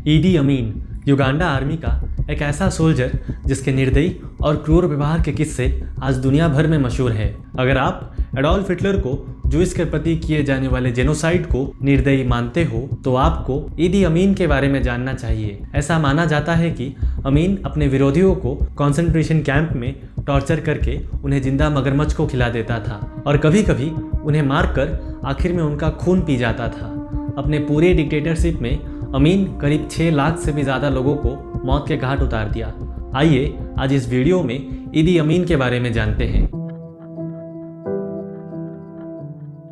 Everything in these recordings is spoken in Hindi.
ईदी अमीन युगांडा आर्मी का एक ऐसा सोल्जर जिसके निर्दयी और क्रूर व्यवहार के किस्से आज दुनिया भर में मशहूर है। अगर आप एडोल्फ हिटलर को जूस के प्रति किए जाने वाले जेनोसाइड को निर्दयी मानते हो तो आपको ईदी अमीन के बारे में जानना चाहिए। ऐसा माना जाता है कि अमीन अपने विरोधियों को कंसंट्रेशन कैंप में टॉर्चर करके उन्हें जिंदा मगरमच्छ को खिला देता था और कभी कभी उन्हें मारकर आखिर में उनका खून पी जाता था। अपने पूरे डिक्टेटरशिप में अमीन करीब 6 लाख से भी ज़्यादा लोगों को मौत के घाट उतार दिया। आइए आज इस वीडियो में ईदी अमीन के बारे में जानते हैं।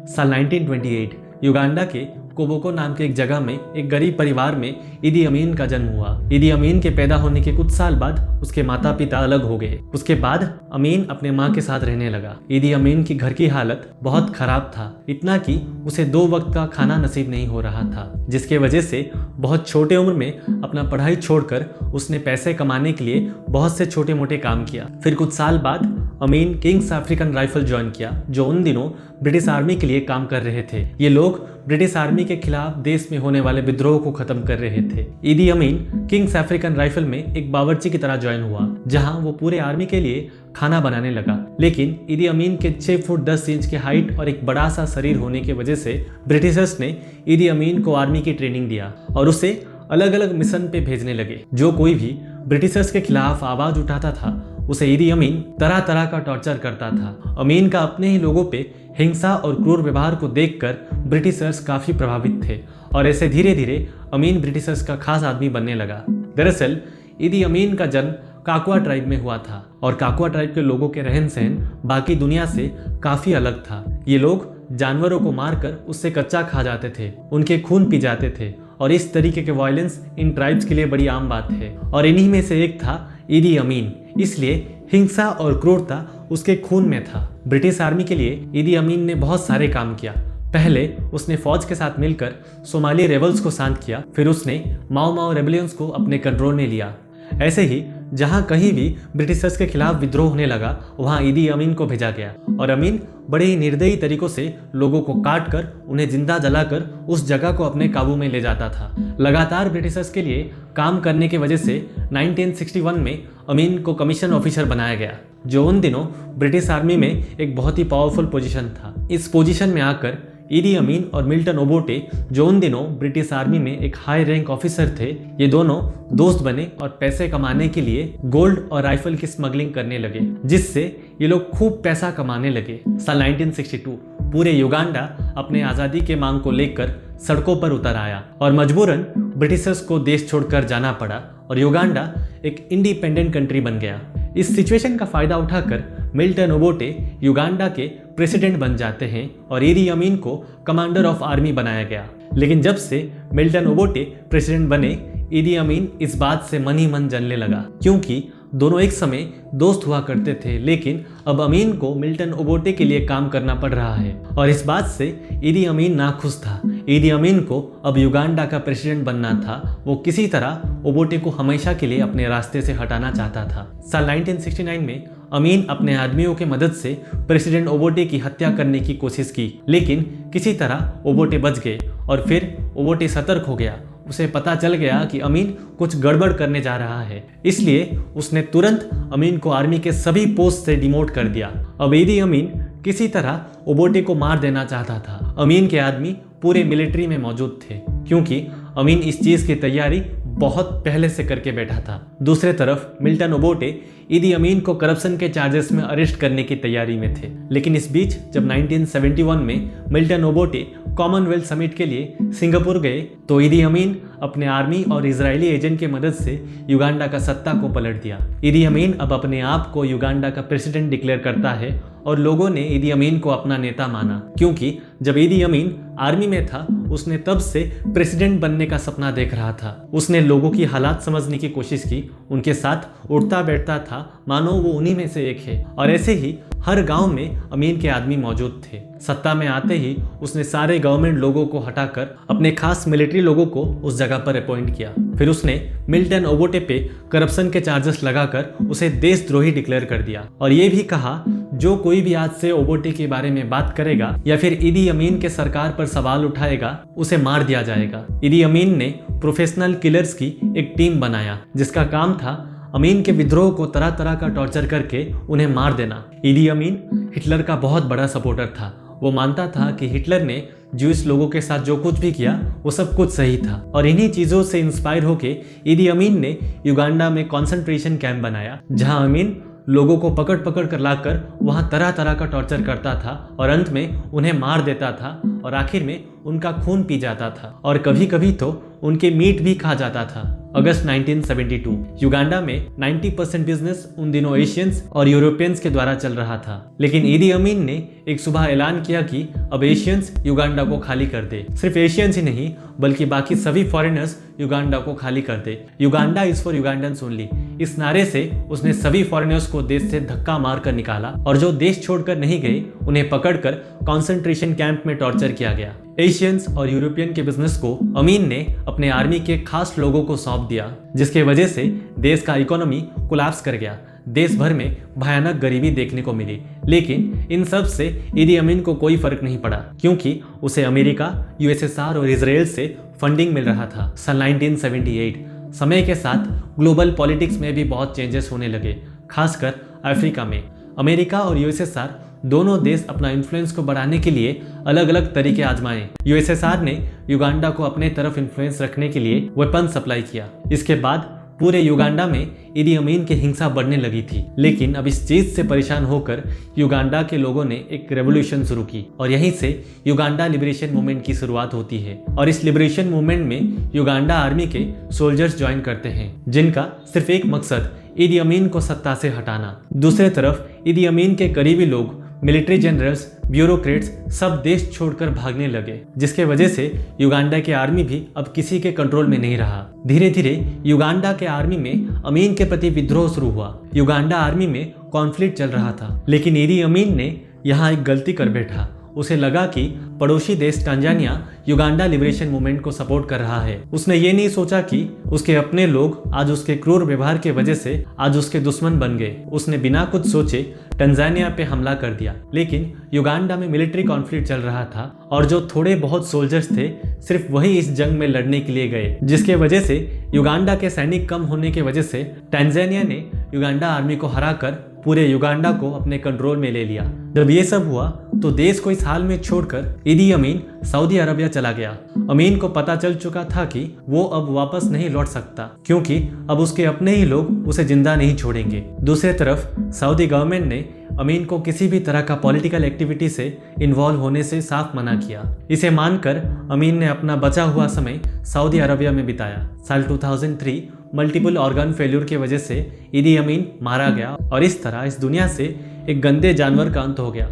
साल 1928 युगांडा के कोबोको नाम के एक जगह में एक गरीब परिवार में ईदी अमीन का जन्म हुआ। ईदी अमीन के पैदा होने के कुछ साल बाद उसके माता पिता अलग हो गए। उसके बाद अमीन अपने माँ के साथ रहने लगा। ईदी अमीन की घर की हालत बहुत खराब था, इतना कि उसे 2 वक्त का खाना नसीब नहीं हो रहा था, जिसके वजह से बहुत छोटे उम्र में अपना पढ़ाई छोड़कर उसने पैसे कमाने के लिए बहुत से छोटे मोटे काम किया। फिर कुछ साल बाद अमीन किंग्स अफ्रीकन राइफल ज्वाइन किया, जो उन दिनों ब्रिटिश आर्मी के लिए काम कर रहे थे। ये लोग ब्रिटिश आर्मी के खिलाफ देश में होने वाले विद्रोह को खत्म कर रहे थे। ईदी अमीन किंग्स अफ्रीकन राइफल में एक बावर्ची की तरह ज्वाइन हुआ, जहां वो पूरे आर्मी के लिए खाना बनाने लगा। लेकिन ईदी अमीन के 6 फुट 10 इंच के हाइट और एक बड़ा सा शरीर होने की वजह से ब्रिटिशर्स ने ईदी अमीन को आर्मी की ट्रेनिंग दिया और उसे अलग अलग मिशन पे भेजने लगे। जो कोई भी ब्रिटिशर्स के खिलाफ आवाज उठाता था उसे ईदी अमीन तरह तरह का टॉर्चर करता था। अमीन का अपने ही लोगों पे हिंसा और क्रूर व्यवहार को देखकर ब्रिटिशर्स काफी प्रभावित थे और ऐसे धीरे धीरे अमीन ब्रिटिशर्स का खास आदमी बनने लगा। दरअसल ईदी अमीन का जन्म काकुआ ट्राइब में हुआ था और काकुआ ट्राइब के लोगों के रहन सहन बाकी दुनिया से काफी अलग था। ये लोग जानवरों को मारकर उससे कच्चा खा जाते थे, उनके खून पी जाते थे और इस तरीके के वायलेंस इन ट्राइब्स के लिए बड़ी आम बात है। और इन्हीं में से एक था ईदी अमीन, इसलिए हिंसा और क्रूरता उसके खून में था। ब्रिटिश आर्मी के लिए ईदी अमीन ने बहुत सारे काम किया। पहले उसने फौज के साथ मिलकर सोमाली रेबल्स को शांत किया, फिर उसने माओ माओ रेबलियंस को अपने कंट्रोल में लिया। ऐसे ही जहां कहीं भी ब्रिटिशर्स के खिलाफ विद्रोह होने लगा वहां ईदी अमीन को भेजा गया और अमीन बड़े ही निर्दयी तरीकों से लोगों को काट कर उन्हें जिंदा जलाकर उस जगह को अपने काबू में ले जाता था। लगातार ब्रिटिशर्स के लिए काम करने की वजह से 1961 में अमीन को कमीशन ऑफिसर बनाया गया, जो उन दिनों ब्रिटिश आर्मी में एक बहुत ही पावरफुल पोजीशन था। इस पोजीशन में आकर ईदी अमीन और मिल्टन ओबोटे, जो उन दिनों ब्रिटिश आर्मी में एक हाई रैंक ऑफिसर थे, ये दोनों दोस्त बने और पैसे कमाने के लिए गोल्ड और राइफल की स्मगलिंग करने लगे, जिससे ये लोग खूब पैसा कमाने लगे। साल 1962 पूरे युगांडा अपने आज़ादी के मांग को लेकर सड़कों पर उतर आया और मजबूरन ब्रिटिशर्स को देश छोड़कर जाना पड़ा और युगांडा एक इंडिपेंडेंट कंट्री बन गया। इस सिचुएशन का फायदा उठाकर मिल्टन ओबोटे युगांडा के प्रेसिडेंट बन जाते हैं और ईदी अमीन को कमांडर ऑफ आर्मी बनाया गया। लेकिन जब से मिल्टन ओबोटे प्रेसिडेंट बने, ईदी अमीन इस बात से मन ही मन जलने लगा, क्योंकि दोनों एक समय दोस्त हुआ करते थे। लेकिन अब अमीन को मिल्टन ओबोटे के लिए काम करना पड़ रहा है और इस बात से ईदी अमीन नाखुश था। ईदी अमीन को अब युगांडा का प्रेसिडेंट बनना था। वो किसी तरह ओबोटे को हमेशा के लिए अपने रास्ते से हटाना चाहता था। साल 1969 में अमीन अपने आदमियों की मदद से प्रेसिडेंट ओबोटे की हत्या करने की कोशिश की, लेकिन किसी तरह ओबोटे बच गए और फिर ओबोटे सतर्क हो गया। उसे पता चल गया कि अमीन कुछ गड़बड़ करने जा रहा है, इसलिए उसने तुरंत अमीन को आर्मी के सभी पोस्ट से डिमोट कर दिया। अब ईदी अमीन किसी तरह ओबोटे को मार देना चाहता था। अमीन के आदमी पूरे मिलिट्री में मौजूद थे, क्योंकि अमीन इस चीज की तैयारी बहुत पहले से करके बैठा था। दूसरे तरफ मिल्टन ओबोटे ईदी अमीन को करप्शन के चार्जेस में अरेस्ट करने की तैयारी में थे। लेकिन इस बीच जब 1971 में मिल्टन ओबोटे कॉमनवेल्थ समिट के लिए सिंगापुर गए तो ईदी अमीन अपने आर्मी और इजरायली एजेंट की मदद से युगांडा का सत्ता को पलट दिया। ईदी अमीन अब अपने आप को युगांडा का प्रेसिडेंट डिक्लेयर करता है और लोगों ने ईदी अमीन को अपना नेता माना, क्योंकि जब ईदी अमीन आर्मी में था उसने तब से प्रेसिडेंट बनने का सपना देख रहा था। उसने लोगों की हालात समझने की कोशिश की, उनके साथ उठता बैठता था मानो वो उन्हीं में से एक है। और ऐसे ही हर गांव में अमीन के आदमी मौजूद थे। सत्ता में आते ही उसने सारे गवर्नमेंट लोगों को हटाकर अपने खास मिलिट्री लोगों को उस जगह पर अपॉइंट किया। फिर उसने मिल्टन ओबोटे पे करप्शन के चार्जेस लगाकर उसे देशद्रोही डिक्लेयर कर दिया और ये भी कहा जो कोई भी आज से ओबोटे के बारे में बात करेगा या फिर ईदी अमीन के सरकार पर सवाल उठाएगा उसे मार दिया जाएगा। ईदी अमीन ने प्रोफेशनल किलर्स की एक टीम बनाया जिसका काम था अमीन के विद्रोह को तरह तरह का टॉर्चर करके उन्हें मार देना। ईदी अमीन हिटलर का बहुत बड़ा सपोर्टर था। वो मानता था कि हिटलर ने ज्यूइश लोगों के साथ जो कुछ भी किया वो सब कुछ सही था और इन्हीं चीज़ों से इंस्पायर होके ईदी अमीन ने युगांडा में कॉन्सेंट्रेशन कैंप बनाया जहां अमीन लोगों को पकड़ पकड़ कर लाकर वहां तरह तरह का टॉर्चर करता था और अंत में उन्हें मार देता था और आखिर में उनका खून पी जाता था और कभी कभी तो उनके मीट भी खा जाता था। अगस्त 1972 युगांडा में 90% बिजनेस उन दिनों एशियंस और यूरोपियंस के द्वारा चल रहा था, लेकिन ईदी अमीन ने एक सुबह ऐलान किया कि अब एशियंस युगांडा को खाली कर दे। सिर्फ एशियंस ही नहीं बल्कि बाकी सभी फॉरेनर्स युगांडा को खाली कर दे। युगांडा इज फॉर युगांडन्स ओनली, इस नारे से उसने सभी फॉरेनर्स को देश से धक्का मार कर निकाला और जो देश छोड़कर नहीं गए उन्हें पकड़कर कॉन्सेंट्रेशन कैंप में टॉर्चर किया गया। एशियंस और यूरोपियन के बिजनेस को अमीन ने अपने आर्मी के खास लोगों को सौंप दिया जिसके वजह से देश का इकोनॉमी कोलैप्स कर गया। देश भर में भयानक गरीबी देखने को मिली, लेकिन इन सब से ईदी अमीन को कोई फर्क नहीं पड़ा क्योंकि उसे अमेरिका, यूएसएसआर और इजराइल से फंडिंग मिल रहा था। सन 1978 समय के साथ ग्लोबल पॉलिटिक्स में भी बहुत चेंजेस होने लगे, खासकर अफ्रीका में। अमेरिका और यूएसएसआर दोनों देश अपना इन्फ्लुएंस को बढ़ाने के लिए अलग अलग तरीके आजमाए। यूएसएसआर ने युगांडा को अपने तरफ इन्फ्लुएंस रखने के लिए वेपन सप्लाई किया। इसके बाद पूरे युगांडा में ईदी अमीन की हिंसा बढ़ने लगी थी, लेकिन अब इस चीज से परेशान होकर युगांडा के लोगों ने एक रेवोल्यूशन शुरू की और यहीं से युगांडा लिबरेशन मूवमेंट की शुरुआत होती है। और इस लिबरेशन मूवमेंट में युगांडा आर्मी के सोल्जर्स ज्वाइन करते हैं जिनका सिर्फ एक मकसद ईदी अमीन को सत्ता से हटाना। दूसरी तरफ ईदी अमीन के करीबी लोग, मिलिट्री जनरल्स, ब्यूरोक्रेट्स सब देश छोड़कर भागने लगे जिसके वजह से युगांडा के आर्मी भी अब किसी के कंट्रोल में नहीं रहा। धीरे धीरे युगांडा के आर्मी में अमीन के प्रति विद्रोह शुरू हुआ। युगांडा आर्मी में कॉन्फ्लिक्ट चल रहा था, लेकिन ईदी अमीन ने यहाँ एक गलती कर बैठा। उसे लगा कि पड़ोसी देश टांजानिया युगांडा लिबरेशन मूवमेंट को सपोर्ट कर रहा है। उसने ये नहीं सोचा कि उसके अपने लोग आज उसके क्रूर व्यवहार की वजह से आज उसके दुश्मन बन गए। उसने बिना कुछ सोचे टांजानिया पे हमला कर दिया, लेकिन युगांडा में मिलिट्री कॉन्फ्लिक्ट चल रहा था और जो थोड़े बहुत सोल्जर्स थे सिर्फ वही इस जंग में लड़ने के लिए गए, जिसके वजह से युगांडा के सैनिक कम होने की वजह से टांजानिया ने युगांडा आर्मी को हराकर पूरे युगांडा को अपने कंट्रोल में ले लिया। जब ये सब हुआ तो देश को इस हाल में छोड़कर ईदी अमीन सऊदी अरबिया चला गया। अमीन को पता चल चुका था कि वो अब वापस नहीं लौट सकता क्योंकि अब उसके अपने ही लोग उसे जिंदा नहीं छोड़ेंगे। दूसरी तरफ सऊदी गवर्नमेंट ने अमीन को किसी भी तरह का पॉलिटिकल एक्टिविटी से इन्वॉल्व होने से साफ मना किया। इसे मानकर अमीन ने अपना बचा हुआ समय सऊदी अरबिया में बिताया। साल 2003 मल्टीपल ऑर्गन फेल्यूर की वजह से ईदी अमीन मारा गया और इस तरह इस दुनिया से एक गंदे जानवर का अंत हो गया।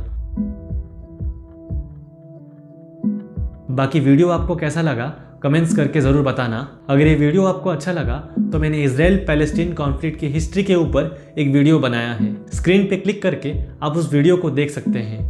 बाकी वीडियो आपको कैसा लगा कमेंट्स करके ज़रूर बताना। अगर ये वीडियो आपको अच्छा लगा तो मैंने इजराइल पैलेस्टीन कॉन्फ्लिक्ट की हिस्ट्री के ऊपर एक वीडियो बनाया है। स्क्रीन पे क्लिक करके आप उस वीडियो को देख सकते हैं।